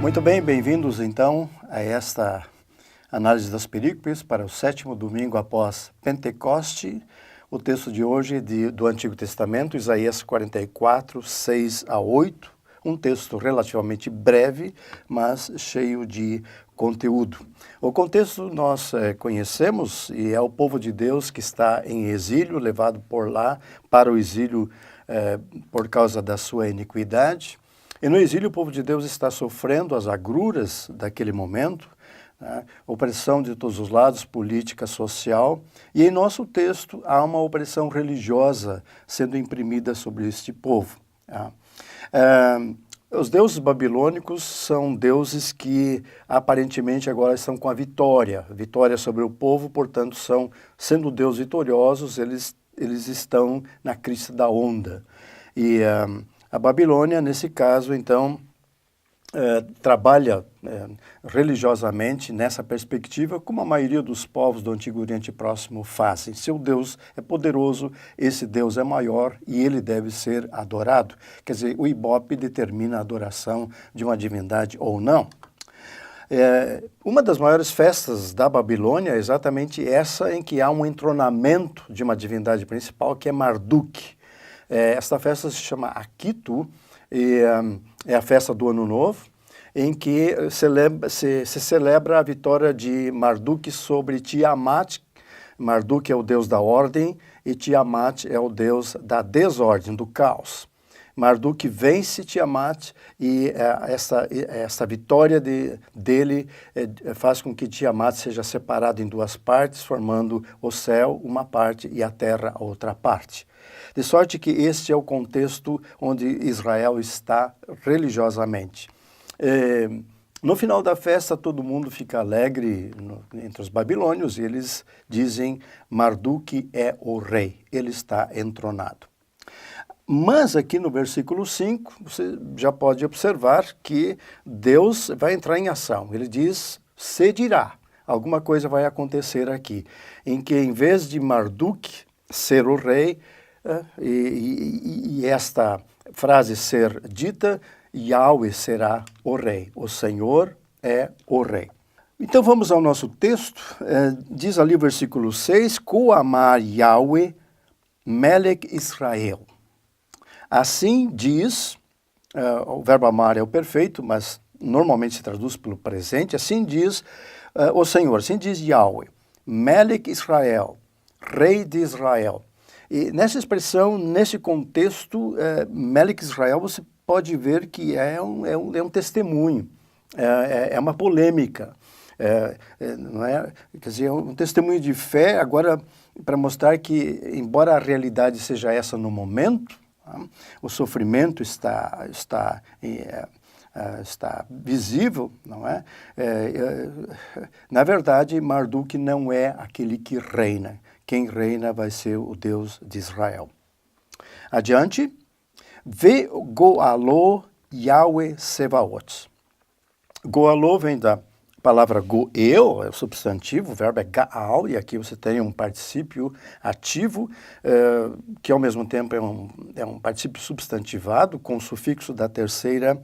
Muito bem, bem-vindos então a esta análise das perícopes para o 7º domingo após Pentecoste. O texto de hoje é do Antigo Testamento, Isaías 44, 6 a 8, um texto relativamente breve, mas cheio de conteúdo. O contexto nós conhecemos e é o povo de Deus que está em exílio, levado por lá para o exílio por causa da sua iniquidade. E no exílio o povo de Deus está sofrendo as agruras daquele momento, né? Opressão de todos os lados, política, social, e em nosso texto há uma opressão religiosa sendo imprimida sobre este povo. Tá? Os deuses babilônicos são deuses que aparentemente agora estão com a vitória sobre o povo, portanto, sendo deuses vitoriosos, eles estão na crista da onda. E a Babilônia, nesse caso, então, trabalha religiosamente nessa perspectiva, como a maioria dos povos do Antigo Oriente Próximo fazem. Seu Deus é poderoso, esse Deus é maior e ele deve ser adorado. Quer dizer, o Ibope determina a adoração de uma divindade ou não. Uma das maiores festas da Babilônia é exatamente essa em que há um entronamento de uma divindade principal, que é Marduk. Esta festa se chama Akitu, e é a festa do Ano Novo, em que se celebra a vitória de Marduk sobre Tiamat. Marduk é o deus da ordem e Tiamat é o deus da desordem, do caos. Marduk vence Tiamat e essa vitória dele faz com que Tiamat seja separado em duas partes, formando o céu uma parte e a terra a outra parte. De sorte que este é o contexto onde Israel está religiosamente. No final da festa, todo mundo fica alegre entre os babilônios e eles dizem: Marduk é o rei, ele está entronado. Mas aqui no versículo 5, você já pode observar que Deus vai entrar em ação. Ele diz: se dirá, alguma coisa vai acontecer aqui, em que em vez de Marduk ser o rei, e esta frase ser dita, Yahweh será o rei, o Senhor é o rei. Então vamos ao nosso texto, diz ali o versículo 6, Koamar Yahweh Melech Israel. Assim diz, o verbo amar é o perfeito, mas normalmente se traduz pelo presente, assim diz o Senhor, assim diz Yahweh, Melech Israel, rei de Israel. E nessa expressão, nesse contexto, Melech Israel, você pode ver que é um testemunho, é uma polêmica, não é? Quer dizer, é um testemunho de fé, agora para mostrar que, embora a realidade seja essa no momento, o sofrimento está visível, não é? Na verdade, Marduk não é aquele que reina. Quem reina vai ser o Deus de Israel. Adiante. Ve goalô Yahweh Sevaot. Goalô vem da palavra goel, é o substantivo, o verbo é gaal, e aqui você tem um particípio ativo, que ao mesmo tempo é um particípio substantivado, com o sufixo da terceira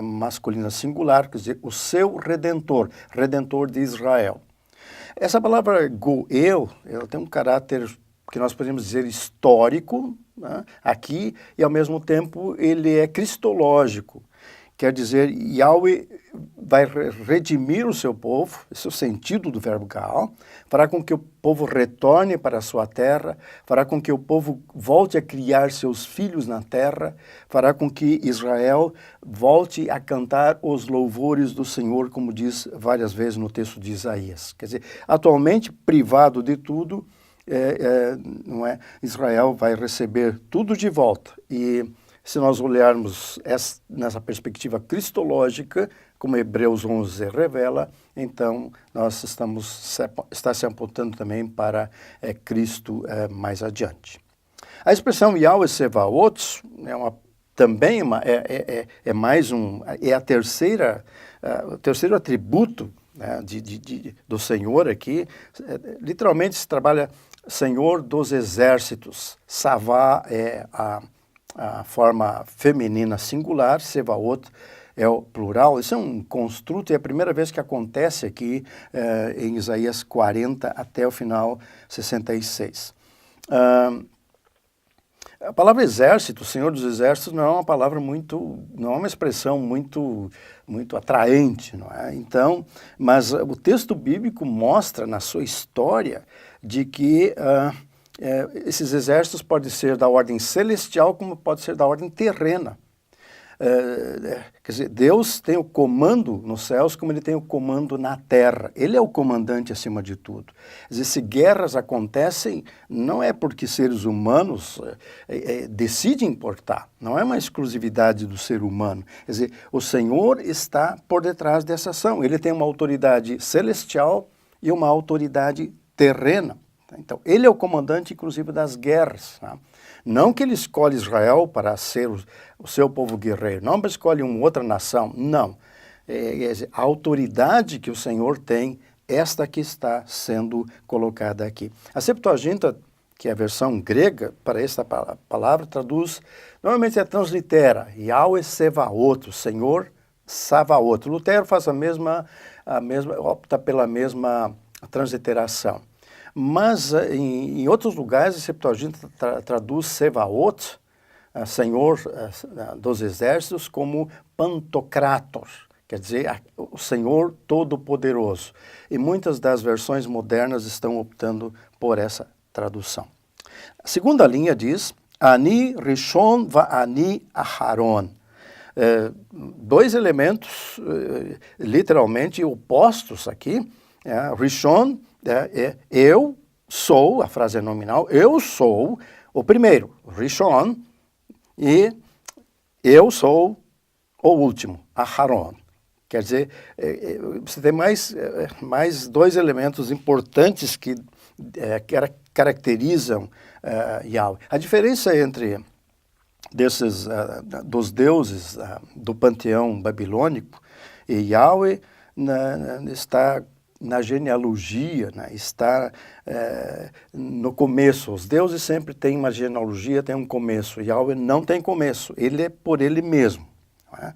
masculina singular, quer dizer, o seu redentor, redentor de Israel. Essa palavra goel, ela tem um caráter que nós podemos dizer histórico, né, aqui, e ao mesmo tempo ele é cristológico. Quer dizer, Yahweh vai redimir o seu povo, esse é o sentido do verbo gaal, fará com que o povo retorne para a sua terra, fará com que o povo volte a criar seus filhos na terra, fará com que Israel volte a cantar os louvores do Senhor, como diz várias vezes no texto de Isaías. Quer dizer, atualmente, privado de tudo, não é? Israel vai receber tudo de volta. E se nós olharmos nessa perspectiva cristológica, como Hebreus 11 revela, então nós está se apontando também para Cristo mais adiante. A expressão Yahweh Sevaot é o terceiro atributo, né, do Senhor aqui. Literalmente se trabalha Senhor dos exércitos. Savá é a forma feminina singular, Sevaot é o plural. Isso é um construto e é a primeira vez que acontece aqui em Isaías 40 até o final 66. A palavra exército, Senhor dos Exércitos, não é uma palavra não é uma expressão muito atraente, não é? Então, mas o texto bíblico mostra na sua história de que esses exércitos podem ser da ordem celestial como pode ser da ordem terrena. Quer dizer, Deus tem o comando nos céus como ele tem o comando na terra. Ele é o comandante acima de tudo. Quer dizer, se guerras acontecem, não é porque seres humanos decidem importar. Não é uma exclusividade do ser humano. Quer dizer, o Senhor está por detrás dessa ação. Ele tem uma autoridade celestial e uma autoridade terrena. Então, ele é o comandante, inclusive, das guerras. Tá? Não que ele escolhe Israel para ser o seu povo guerreiro, não escolhe uma outra nação, não. A autoridade que o Senhor tem, esta que está sendo colocada aqui. A Septuaginta, que é a versão grega para esta palavra, traduz, normalmente translitera, Yahweh Sevaot, o Senhor Savaot. Lutero faz opta pela mesma transliteração. Mas em outros lugares, a Septuaginta traduz Sevaot, Senhor dos Exércitos, como Pantocrator, quer dizer, o Senhor Todo-Poderoso. E muitas das versões modernas estão optando por essa tradução. A segunda linha diz, Ani Rishon Va'ani Aharon. Dois elementos literalmente opostos aqui. Rishon, eu sou, a frase é nominal, eu sou o primeiro, Rishon, e eu sou o último, Aharon. Quer dizer, você tem mais dois elementos importantes que caracterizam Yahweh. A diferença entre dos deuses do panteão babilônico e Yahweh está na genealogia, né? Está no começo. Os deuses sempre têm uma genealogia, tem um começo. Yahweh não tem começo, ele é por ele mesmo. Né?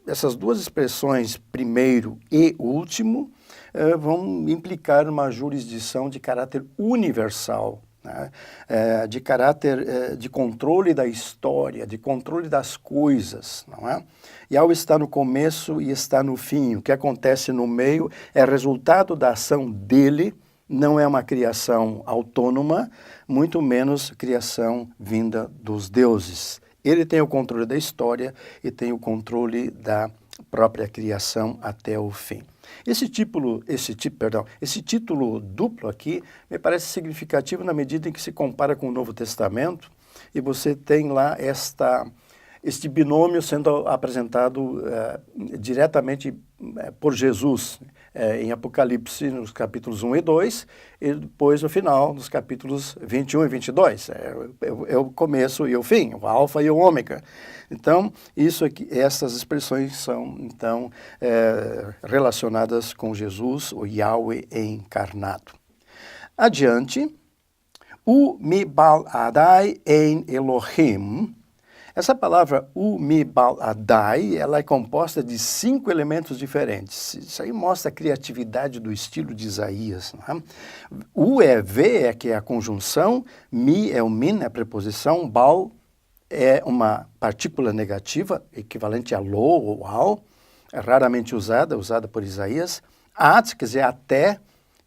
Essas duas expressões, primeiro e último, vão implicar uma jurisdição de caráter universal, né? De caráter de controle da história, de controle das coisas, não é? Yahweh está no começo e está no fim. O que acontece no meio é resultado da ação dele, não é uma criação autônoma, muito menos criação vinda dos deuses. Ele tem o controle da história e tem o controle da própria criação até o fim. Esse título duplo aqui me parece significativo na medida em que se compara com o Novo Testamento e você tem lá este binômio sendo apresentado diretamente por Jesus em Apocalipse, nos capítulos 1 e 2, e depois no final, nos capítulos 21 e 22. É o começo e o fim, o alfa e o ômega. Então, essas expressões são, então, relacionadas com Jesus, o Yahweh encarnado. Adiante, U mi bal adai ein Elohim. Essa palavra U mi bal adai, ela é composta de 5 elementos diferentes. Isso aí mostra a criatividade do estilo de Isaías. Não é? U é V, que é a conjunção, mi é o min, a preposição, bal é uma partícula negativa, equivalente a lo ou ao, é raramente usada por Isaías. At, quer dizer até,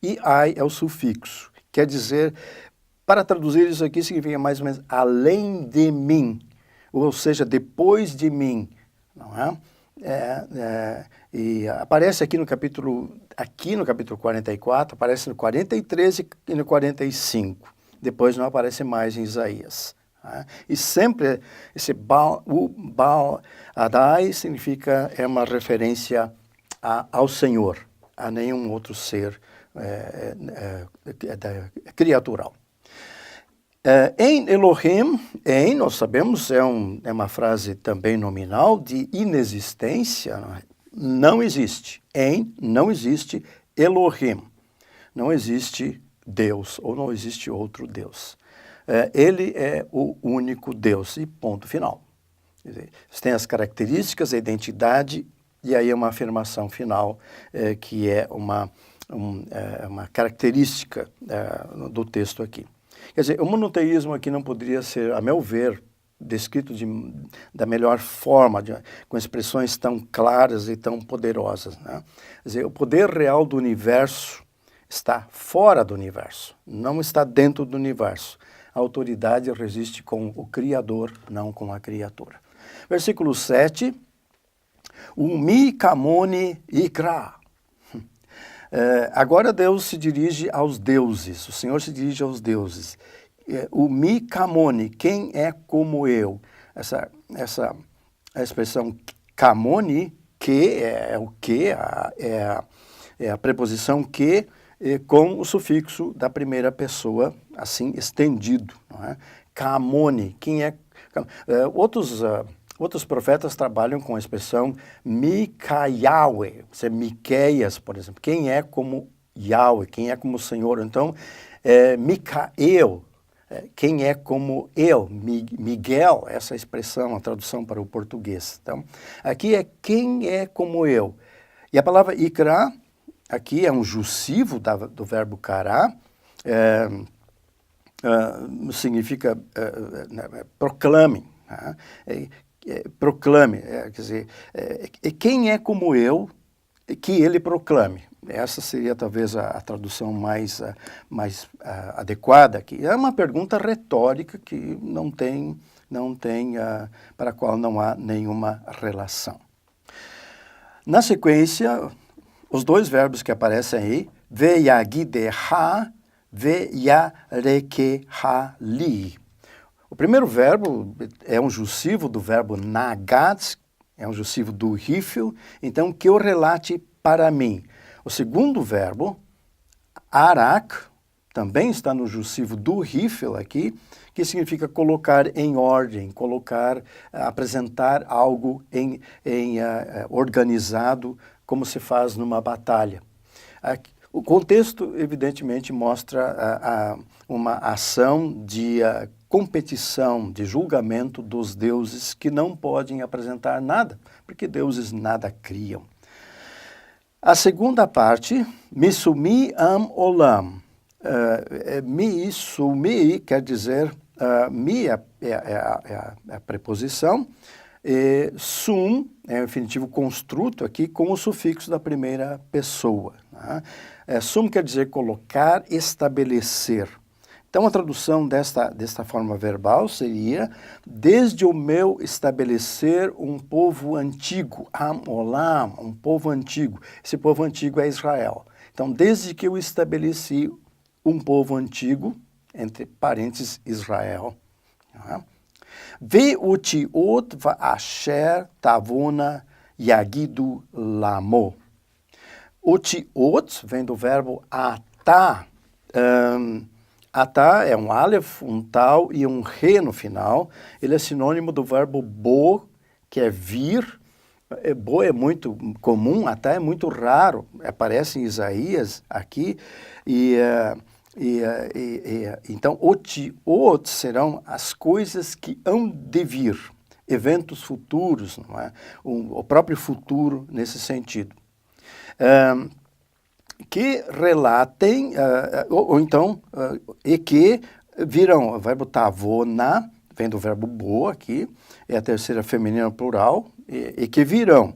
e ai é o sufixo. Quer dizer, para traduzir isso aqui, significa mais ou menos além de mim. Ou seja, depois de mim, não é? E aparece aqui no capítulo 44, aparece no 43 e no 45. Depois não aparece mais em Isaías. Não é? E sempre esse Baal Adai é uma referência ao Senhor, a nenhum outro ser criatural. Em Elohim, nós sabemos, é uma frase também nominal de inexistência, não existe. Não existe Elohim, não existe Deus, ou não existe outro Deus. Ele é o único Deus, e ponto final. Quer dizer, você tem as características, a identidade, e aí é uma afirmação final, que é uma característica do texto aqui. Quer dizer, o monoteísmo aqui não poderia ser, a meu ver, descrito da melhor forma, com expressões tão claras e tão poderosas, né? Quer dizer, o poder real do universo está fora do universo, não está dentro do universo. A autoridade resiste com o Criador, não com a criatura. Versículo 7, Umi kamoni ikra. Agora Deus se dirige aos deuses, o Senhor se dirige aos deuses. Umi kamoni, quem é como eu? A expressão kamoni, que é o que, é a preposição que, com o sufixo da primeira pessoa, assim, estendido. Não é? Kamoni, quem é... Outros profetas trabalham com a expressão Mikayawe, Miqueias, por exemplo. Quem é como Yahweh, quem é como o Senhor? Então, Micael, quem é como eu? Miguel, essa expressão, a tradução para o português. Então, aqui é quem é como eu. E a palavra ikra, aqui é um jussivo do verbo kará, significa proclame. Proclame, quer dizer, quem é como eu, que ele proclame. Essa seria talvez a tradução mais adequada aqui. É uma pergunta retórica que não tem para a qual não há nenhuma relação. Na sequência, os dois verbos que aparecem aí, veyagideha, veyarekehali. O primeiro verbo é um jussivo do verbo nagat, é um jussivo do hífil, então que eu relate para mim. O segundo verbo, arak, também está no jussivo do hífil aqui, que significa colocar em ordem, apresentar algo organizado, como se faz numa batalha. O contexto, evidentemente, mostra uma ação de competição, de julgamento dos deuses que não podem apresentar nada, porque deuses nada criam. A segunda parte, Misumi am olam. Misumi quer dizer, mi é a preposição, sum é o infinitivo construto aqui com o sufixo da primeira pessoa. Né? Sum quer dizer colocar, estabelecer. Então, a tradução desta forma verbal seria, desde o meu estabelecer um povo antigo, Am Olam, um povo antigo. Esse povo antigo é Israel. Então, desde que eu estabeleci um povo antigo, entre parênteses, Israel. Ve'otiot va'asher tavona yagidu lamo. Otiot vem do verbo atá. Atá é um aleph, um tal e um re no final. Ele é sinônimo do verbo bo, que é vir. Bo é muito comum, atá é muito raro. Aparece em Isaías aqui. Então, otiot serão as coisas que hão de vir. Eventos futuros, não é? O próprio futuro nesse sentido. Que relatem, e que virão, o verbo tavona, vem do verbo bo aqui, é a terceira feminina plural, e que virão.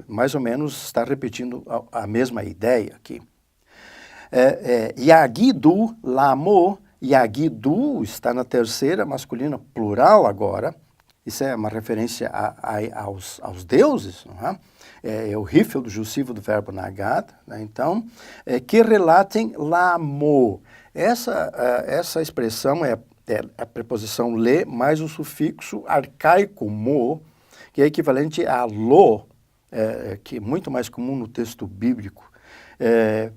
Mais ou menos está repetindo a mesma ideia aqui. Yagidu, lamo, yagidu está na terceira masculina plural agora. Isso é uma referência aos deuses, não é? É o hífil do jussivo do verbo nagat, né? Então, que relatem lamo. Essa expressão é a preposição le mais o sufixo arcaico mo, que é equivalente a lo, que é muito mais comum no texto bíblico,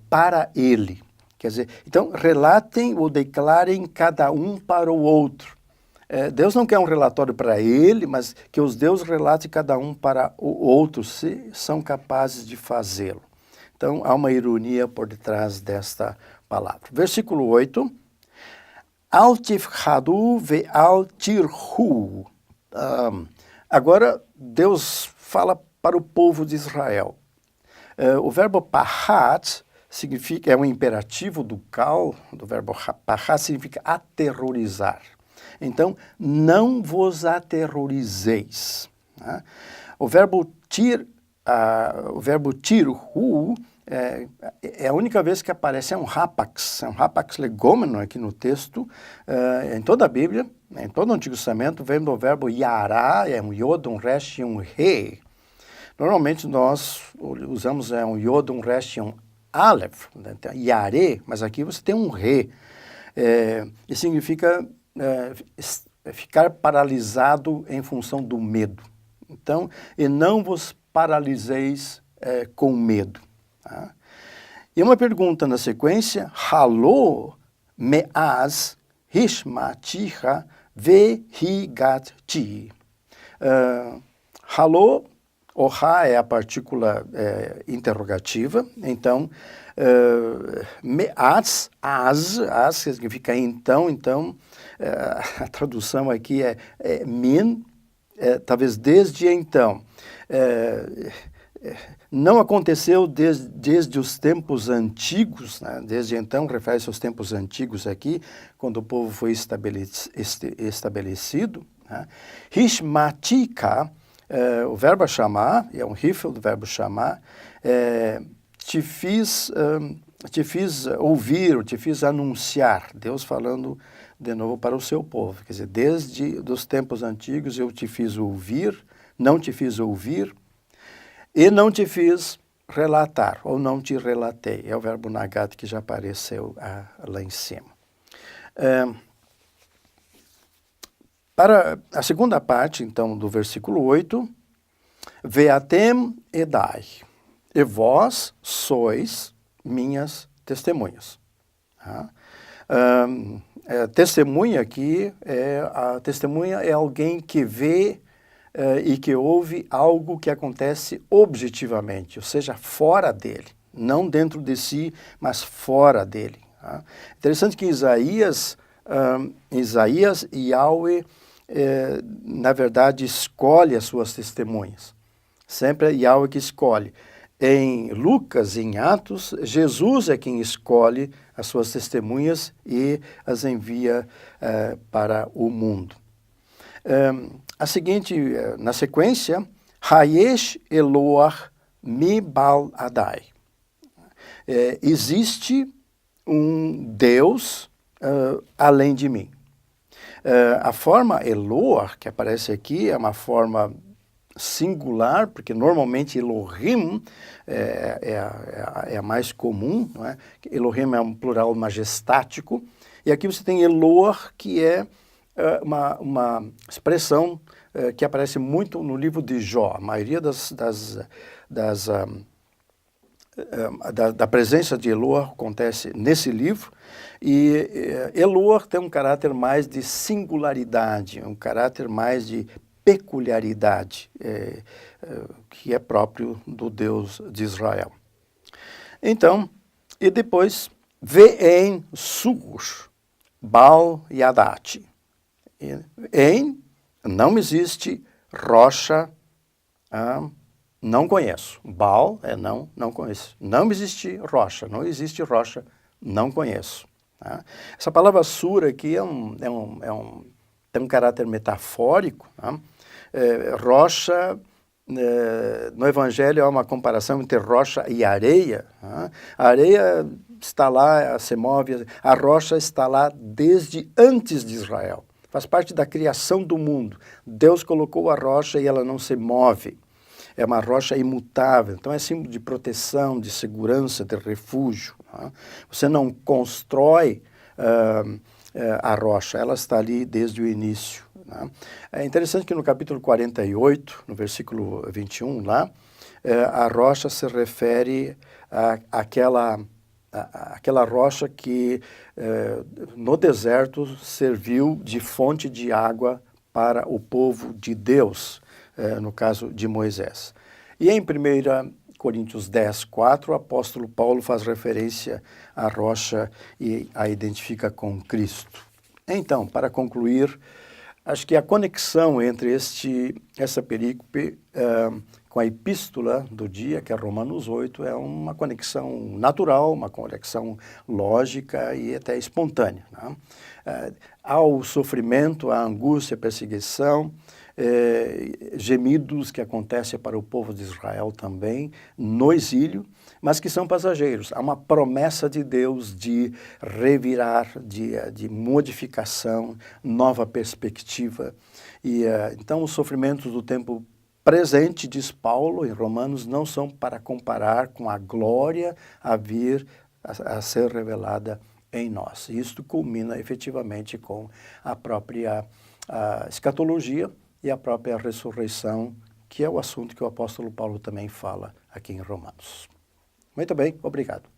para ele. Quer dizer, então, relatem ou declarem cada um para o outro. Deus não quer um relatório para ele, mas que os deuses relatem cada um para o outro, se são capazes de fazê-lo. Então, há uma ironia por detrás desta palavra. Versículo 8. Al tifchadu ve al tirhu. Agora, Deus fala para o povo de Israel. O verbo pahat significa, é um imperativo ducal, do verbo pahat significa aterrorizar. Então, não vos aterrorizeis. Né? O verbo tirhu é a única vez que aparece, é um rapax legômeno aqui no texto, em toda a Bíblia, em todo o Antigo Testamento, vem do verbo yará, é um yod, um resh e um re. Normalmente nós usamos um yod, um resh e um aleph, né? Yare, mas aqui você tem um re, e significa ficar paralisado em função do medo. Então, e não vos paraliseis com medo. Tá? E uma pergunta na sequência, halô meaz hishmaticha vehigatchi. Halô, o ha é a partícula interrogativa, então, meaz, as significa então, a tradução aqui é min, talvez desde então. Não aconteceu desde os tempos antigos, né? Desde então, refere-se aos tempos antigos aqui, quando o povo foi estabelecido. Né? Hishmatika, o verbo chamar, é um rifle do verbo chamar, te fiz ouvir, ou te fiz anunciar, Deus falando de novo para o seu povo. Quer dizer, desde os tempos antigos eu te fiz ouvir, não te fiz ouvir, e não te fiz relatar, ou não te relatei. É o verbo nagat que já apareceu lá em cima. Para a segunda parte, então, do versículo 8, Veatem edai, e vós sois minhas testemunhas. Tá? Testemunha aqui, a testemunha é alguém que vê e que ouve algo que acontece objetivamente, ou seja, fora dele, não dentro de si, mas fora dele. Tá? Interessante que Isaías e Yahweh, na verdade, escolhe as suas testemunhas. Sempre é Yahweh que escolhe. Em Lucas e em Atos, Jesus é quem escolhe as suas testemunhas e as envia para o mundo. A seguinte, na sequência, Hayesh Eloah mi bal Adai. Existe um Deus além de mim. A forma Eloah, que aparece aqui, é uma forma singular, porque normalmente Elohim é a mais comum, não é? Elohim é um plural majestático, e aqui você tem Eloah, que é uma expressão que aparece muito no livro de Jó. A maioria da presença de Eloah acontece nesse livro, e Eloah tem um caráter mais de singularidade, um caráter mais de peculiaridade, que é próprio do Deus de Israel. Então, e depois, Ve'en Sur, Baal Yadati. Não existe, rocha, não conheço. Baal é não conheço. Não existe rocha, não conheço. Tá? Essa palavra sur aqui tem um caráter metafórico. Tá? Rocha, no Evangelho, há uma comparação entre rocha e areia. Tá? A areia está lá, se move, a rocha está lá desde antes de Israel. Faz parte da criação do mundo. Deus colocou a rocha e ela não se move. É uma rocha imutável. Então é símbolo de proteção, de segurança, de refúgio. Tá? Você não constrói a rocha, ela está ali desde o início. Tá? É interessante que no capítulo 48, no versículo 21 lá, a rocha se refere àquela rocha que no deserto serviu de fonte de água para o povo de Deus, no caso de Moisés. E em 1 Coríntios 10, 4, o apóstolo Paulo faz referência à rocha e a identifica com Cristo. Então, para concluir, Acho que a conexão entre essa perícope com a epístola do dia, que é Romanos 8, é uma conexão natural, uma conexão lógica e até espontânea, né? Há o sofrimento, a angústia, a perseguição, gemidos que acontecem para o povo de Israel também, no exílio, mas que são passageiros. Há uma promessa de Deus de revirar, de modificação, nova perspectiva. E então os sofrimentos do tempo presente, diz Paulo em Romanos, não são para comparar com a glória a vir a ser revelada em nós. Isto culmina efetivamente com a própria escatologia e a própria ressurreição, que é o assunto que o apóstolo Paulo também fala aqui em Romanos. Muito bem, obrigado.